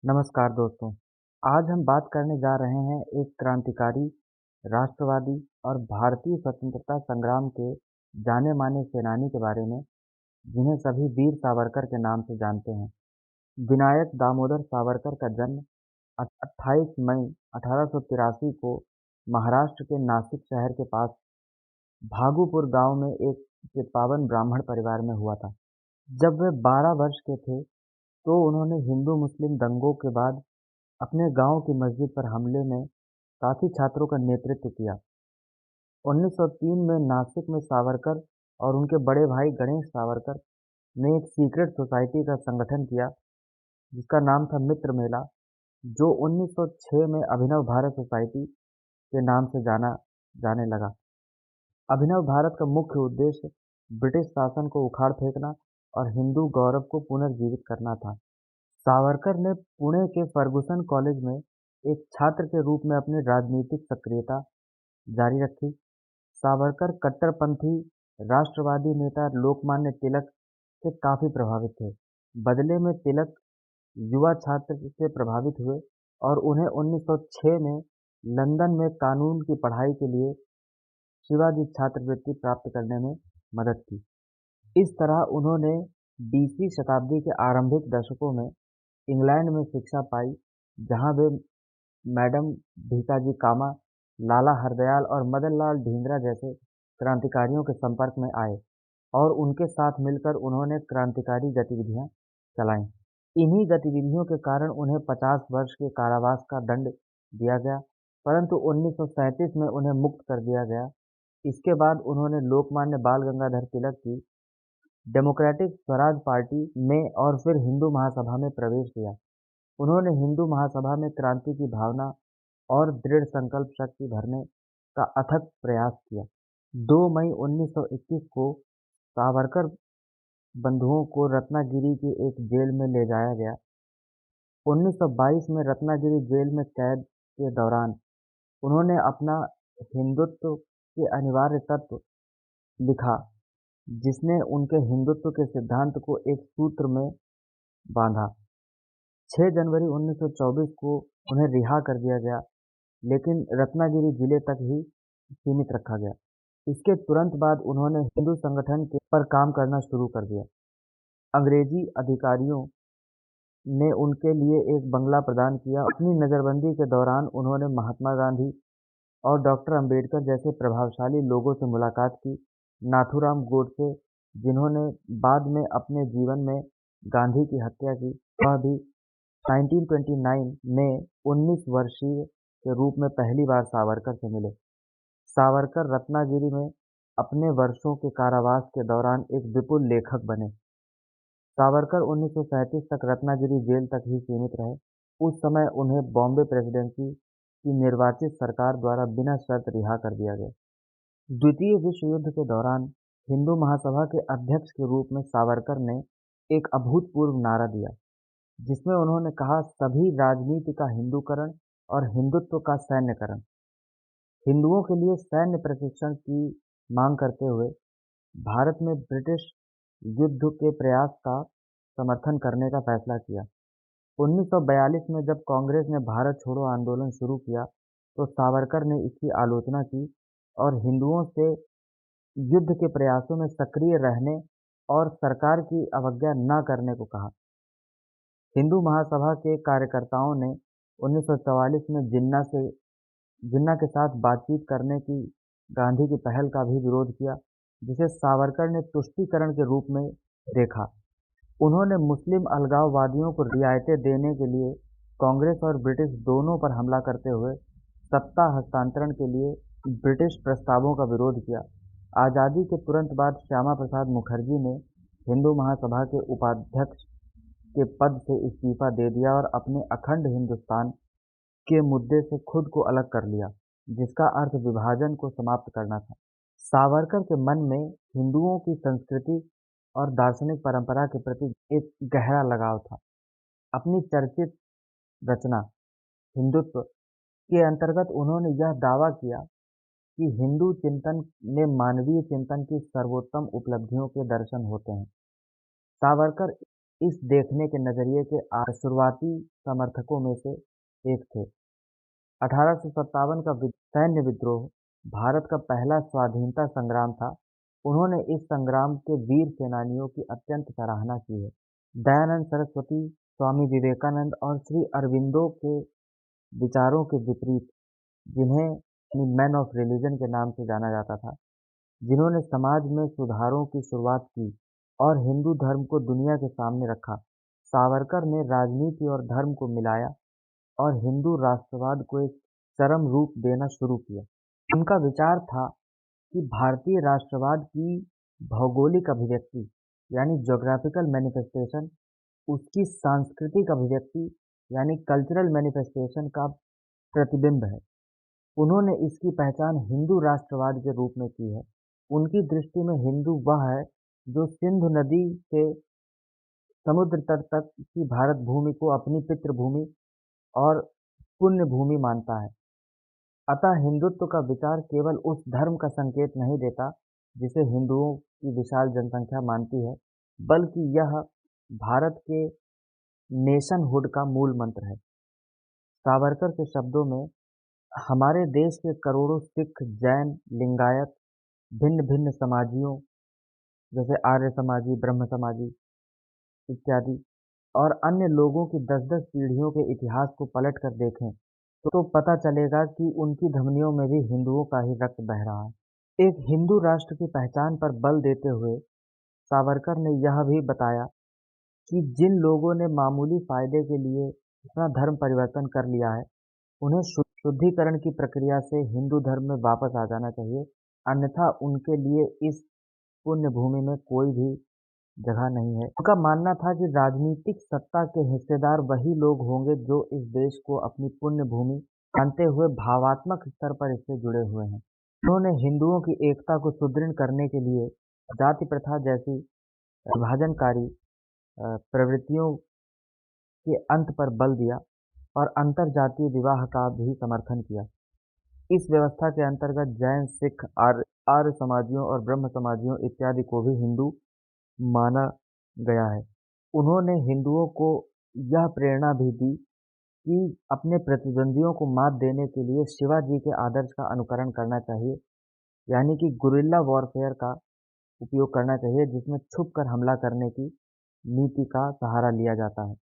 नमस्कार दोस्तों। आज हम बात करने जा रहे हैं एक क्रांतिकारी, राष्ट्रवादी और भारतीय स्वतंत्रता संग्राम के जाने-माने सेनानी के बारे में, जिन्हें सभी वीर सावरकर के नाम से जानते हैं। विनायक दामोदर सावरकर का जन्म 28 मई 1883 को महाराष्ट्र के नासिक शहर के पास भागुपुर गांव में एक चित्पावन ब्राह्मण परिवार में हुआ था। जब वे 12 वर्ष के थे, तो उन्होंने हिंदू-मुस्लिम दंगों के बाद अपने गांव की मस्जिद पर हमले में काफी छात्रों का नेतृत्व किया। 1903 में नासिक में सावरकर और उनके बड़े भाई गणेश सावरकर ने एक सीक्रेट सोसाइटी का संगठन किया, जिसका नाम था मित्र मेला, जो 1906 में अभिनव भारत सोसाइटी के नाम से जाना जाने लगा। अभिनव भारत का मुख्य उद्देश्य ब्रिटिश शासन को उखाड़ फेंकना और हिंदू गौरव को पुनर्जीवित करना था। सावरकर ने पुणे के फर्गुसन कॉलेज में एक छात्र के रूप में अपनी राजनीतिक सक्रियता जारी रखी। सावरकर कट्टरपंथी राष्ट्रवादी नेता लोकमान्य तिलक से काफी प्रभावित थे। बदले में तिलक युवा छात्र से प्रभावित हुए और उन्हें 1906 में लंदन में कानून की पढ़ाई के लिए शिवाजी छात्रवृत्ति प्राप्त करने में मदद की। इस तरह उन्होंने 20वीं शताब्दी के आरंभिक दशकों में इंग्लैंड में शिक्षा पाई, जहां वे मैडम भीकाजी कामा, लाला हरदयाल और मदन लाल ढींगरा जैसे क्रांतिकारियों के संपर्क में आए और उनके साथ मिलकर उन्होंने क्रांतिकारी गतिविधियां चलाईं। इन्हीं गतिविधियों के कारण उन्हें 50 वर्ष के कारावास का दंड दिया गया, परंतु 1937 में उन्हें मुक्त कर दिया गया। इसके बाद उन्होंने लोकमान्य बाल गंगाधर तिलक की डेमोक्रेटिक स्वराज पार्टी में और फिर हिंदू महासभा में प्रवेश किया। उन्होंने हिंदू महासभा में क्रांति की भावना और दृढ़ संकल्प शक्ति भरने का अथक प्रयास किया। 2 मई 1921 को सावरकर बंधुओं को रत्नागिरी की एक जेल में ले जाया गया। 1922 में रत्नागिरी जेल में कैद के दौरान उन्होंने अपना हिंदुत्व के अनिवार्य तत्व लिखा, जिसने उनके हिंदुत्व के सिद्धांत को एक सूत्र में बांधा। 6 जनवरी 1924 को उन्हें रिहा कर दिया गया, लेकिन रत्नागिरी जिले तक ही सीमित रखा गया। इसके तुरंत बाद उन्होंने हिंदू संगठन के पर काम करना शुरू कर दिया। अंग्रेजी अधिकारियों ने उनके लिए एक बंगला प्रदान किया। अपनी नज़रबंदी के दौरान उन्होंने महात्मा गांधी और डॉक्टर अंबेडकर जैसे प्रभावशाली लोगों से मुलाकात की। नाथूराम गोडसे, जिन्होंने बाद में अपने जीवन में गांधी की हत्या की, वह भी 1929 में 19 वर्षीय के रूप में पहली बार सावरकर से मिले। सावरकर रत्नागिरी में अपने वर्षों के कारावास के दौरान एक विपुल लेखक बने। सावरकर 1937 तक रत्नागिरी जेल तक ही सीमित रहे। उस समय उन्हें बॉम्बे प्रेसिडेंसी की निर्वाचित सरकार द्वारा बिना शर्त रिहा कर दिया गया। द्वितीय विश्व युद्ध के दौरान हिंदू महासभा के अध्यक्ष के रूप में सावरकर ने एक अभूतपूर्व नारा दिया, जिसमें उन्होंने कहा, सभी राजनीति का हिंदूकरण और हिंदुत्व का सैन्यकरण। हिंदुओं के लिए सैन्य प्रशिक्षण की मांग करते हुए भारत में ब्रिटिश युद्ध के प्रयास का समर्थन करने का फैसला किया। 1942 में जब कांग्रेस ने भारत छोड़ो आंदोलन शुरू किया, तो सावरकर ने इसकी आलोचना की और हिंदुओं से युद्ध के प्रयासों में सक्रिय रहने और सरकार की अवज्ञा न करने को कहा। हिंदू महासभा के कार्यकर्ताओं ने 1944 में जिन्ना के साथ बातचीत करने की गांधी की पहल का भी विरोध किया, जिसे सावरकर ने तुष्टीकरण के रूप में देखा। उन्होंने मुस्लिम अलगाववादियों को रियायतें देने के लिए कांग्रेस और ब्रिटिश दोनों पर हमला करते हुए सत्ता हस्तांतरण के लिए ब्रिटिश प्रस्तावों का विरोध किया। आज़ादी के तुरंत बाद श्यामा प्रसाद मुखर्जी ने हिंदू महासभा के उपाध्यक्ष के पद से इस्तीफा दे दिया और अपने अखंड हिंदुस्तान के मुद्दे से खुद को अलग कर लिया, जिसका अर्थ विभाजन को समाप्त करना था। सावरकर के मन में हिंदुओं की संस्कृति और दार्शनिक परंपरा के प्रति एक गहरा लगाव था। अपनी चर्चित रचना हिंदुत्व के अंतर्गत उन्होंने यह दावा किया कि हिंदू चिंतन में मानवीय चिंतन की सर्वोत्तम उपलब्धियों के दर्शन होते हैं। सावरकर इस देखने के नज़रिए के शुरुआती समर्थकों में से एक थे। 1857 का सैन्य विद्रोह भारत का पहला स्वाधीनता संग्राम था। उन्होंने इस संग्राम के वीर सेनानियों की अत्यंत सराहना की है। दयानंद सरस्वती, स्वामी विवेकानंद और श्री अरबिंदो के विचारों के विपरीत, जिन्हें मैन ऑफ रिलीजन के नाम से जाना जाता था, जिन्होंने समाज में सुधारों की शुरुआत की और हिंदू धर्म को दुनिया के सामने रखा, सावरकर ने राजनीति और धर्म को मिलाया और हिंदू राष्ट्रवाद को एक चरम रूप देना शुरू किया। उनका विचार था कि भारतीय राष्ट्रवाद की भौगोलिक अभिव्यक्ति यानी ज्योग्राफिकल मैनिफेस्टेशन उसकी सांस्कृतिक अभिव्यक्ति यानी कल्चरल मैनिफेस्टेशन का प्रतिबिंब है। उन्होंने इसकी पहचान हिंदू राष्ट्रवाद के रूप में की है। उनकी दृष्टि में हिंदू वह है जो सिंधु नदी से समुद्र तट तक की भारत भूमि को अपनी पितृभूमि और पुण्य भूमि मानता है। अतः हिंदुत्व का विचार केवल उस धर्म का संकेत नहीं देता जिसे हिंदुओं की विशाल जनसंख्या मानती है, बल्कि यह भारत के नेशनहुड का मूल मंत्र है। सावरकर के शब्दों में, हमारे देश के करोड़ों सिख, जैन, लिंगायत, भिन्न भिन्न समाजियों जैसे आर्य समाजी, ब्रह्म समाजी इत्यादि और अन्य लोगों की 10-10 पीढ़ियों के इतिहास को पलट कर देखें तो पता चलेगा कि उनकी धमनियों में भी हिंदुओं का ही रक्त बह रहा है। एक हिंदू राष्ट्र की पहचान पर बल देते हुए सावरकर ने यह भी बताया कि जिन लोगों ने मामूली फायदे के लिए अपना धर्म परिवर्तन कर लिया है, उन्हें शुद्धिकरण की प्रक्रिया से हिंदू धर्म में वापस आ जाना चाहिए, अन्यथा उनके लिए इस पुण्य भूमि में कोई भी जगह नहीं है। उनका मानना था कि राजनीतिक सत्ता के हिस्सेदार वही लोग होंगे जो इस देश को अपनी पुण्य भूमि मानते हुए भावात्मक स्तर पर इससे जुड़े हुए हैं। उन्होंने हिंदुओं की एकता को सुदृढ़ करने के लिए जाति प्रथा जैसी विभाजनकारी प्रवृत्तियों के अंत पर बल दिया और अंतर जातीय विवाह का भी समर्थन किया। इस व्यवस्था के अंतर्गत जैन, सिख, आर्य समाजियों और ब्रह्म समाजियों इत्यादि को भी हिंदू माना गया है। उन्होंने हिंदुओं को यह प्रेरणा भी दी कि अपने प्रतिद्वंदियों को मात देने के लिए शिवाजी के आदर्श का अनुकरण करना चाहिए, यानी कि गुरिल्ला वॉरफेयर का उपयोग करना चाहिए, जिसमें छुपकर हमला करने की नीति का सहारा लिया जाता है।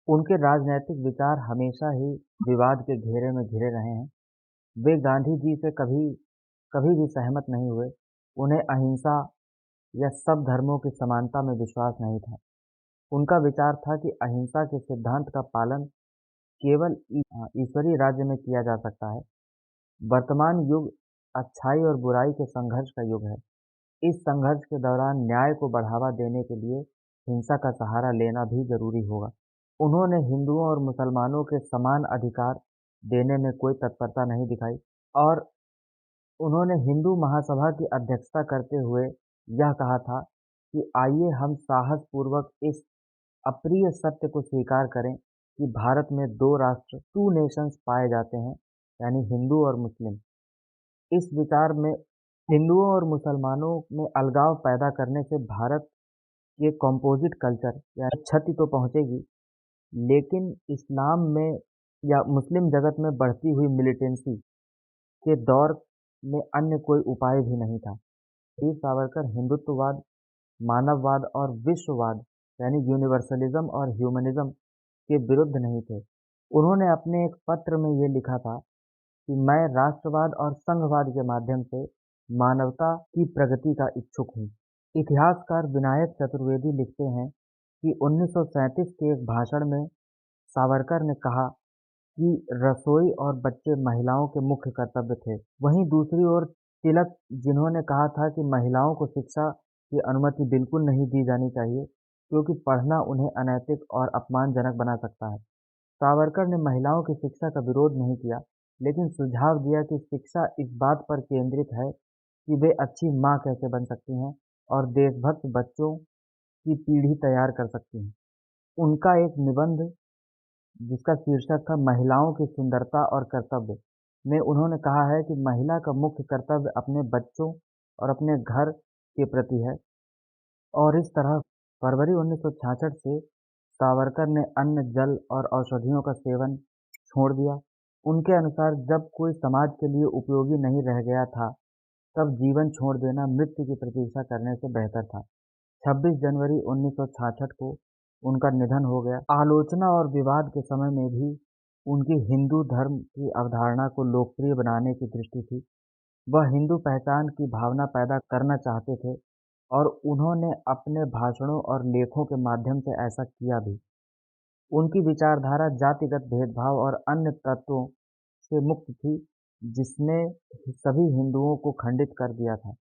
उनके राजनैतिक विचार हमेशा ही विवाद के घेरे में घिरे रहे हैं। वे गांधी जी से कभी कभी भी सहमत नहीं हुए। उन्हें अहिंसा या सब धर्मों की समानता में विश्वास नहीं था। उनका विचार था कि अहिंसा के सिद्धांत का पालन केवल ईश्वरीय राज्य में किया जा सकता है। वर्तमान युग अच्छाई और बुराई के संघर्ष का युग है। इस संघर्ष के दौरान न्याय को बढ़ावा देने के लिए हिंसा का सहारा लेना भी जरूरी होगा। उन्होंने हिंदुओं और मुसलमानों के समान अधिकार देने में कोई तत्परता नहीं दिखाई और उन्होंने हिंदू महासभा की अध्यक्षता करते हुए यह कहा था कि आइए हम साहसपूर्वक इस अप्रिय सत्य को स्वीकार करें कि भारत में दो राष्ट्र, टू नेशंस पाए जाते हैं, यानी हिंदू और मुस्लिम। इस विचार में हिंदुओं और मुसलमानों में अलगाव पैदा करने से भारत के कॉम्पोजिट कल्चर यानी क्षति तो पहुंचेगी, लेकिन इस्लाम में या मुस्लिम जगत में बढ़ती हुई मिलिटेंसी के दौर में अन्य कोई उपाय भी नहीं था। वीर सावरकर हिंदुत्ववाद, मानववाद और विश्ववाद यानी यूनिवर्सलिज्म और ह्यूमनिज्म के विरुद्ध नहीं थे। उन्होंने अपने एक पत्र में ये लिखा था कि मैं राष्ट्रवाद और संघवाद के माध्यम से मानवता की प्रगति का इच्छुक हूँ। इतिहासकार विनायक चतुर्वेदी लिखते हैं कि 1937 के एक भाषण में सावरकर ने कहा कि रसोई और बच्चे महिलाओं के मुख्य कर्तव्य थे। वहीं दूसरी ओर तिलक, जिन्होंने कहा था कि महिलाओं को शिक्षा की अनुमति बिल्कुल नहीं दी जानी चाहिए क्योंकि पढ़ना उन्हें अनैतिक और अपमानजनक बना सकता है। सावरकर ने महिलाओं की शिक्षा का विरोध नहीं किया, लेकिन सुझाव दिया कि शिक्षा इस बात पर केंद्रित है कि वे अच्छी माँ कैसे बन सकती हैं और देशभक्त बच्चों की पीढ़ी तैयार कर सकती हैं। उनका एक निबंध जिसका शीर्षक था महिलाओं की सुंदरता और कर्तव्य में उन्होंने कहा है कि महिला का मुख्य कर्तव्य अपने बच्चों और अपने घर के प्रति है और इस तरह फरवरी 1966 से सावरकर ने अन्न, जल और औषधियों का सेवन छोड़ दिया। उनके अनुसार जब कोई समाज के लिए उपयोगी नहीं रह गया था, तब जीवन छोड़ देना मृत्यु की प्रतीक्षा करने से बेहतर था। 26 जनवरी 1966 को उनका निधन हो गया। आलोचना और विवाद के समय में भी उनकी हिंदू धर्म की अवधारणा को लोकप्रिय बनाने की दृष्टि थी। वह हिंदू पहचान की भावना पैदा करना चाहते थे और उन्होंने अपने भाषणों और लेखों के माध्यम से ऐसा किया भी। उनकी विचारधारा जातिगत भेदभाव और अन्य तत्वों से मुक्त थी, जिसने सभी हिंदुओं को खंडित कर दिया था।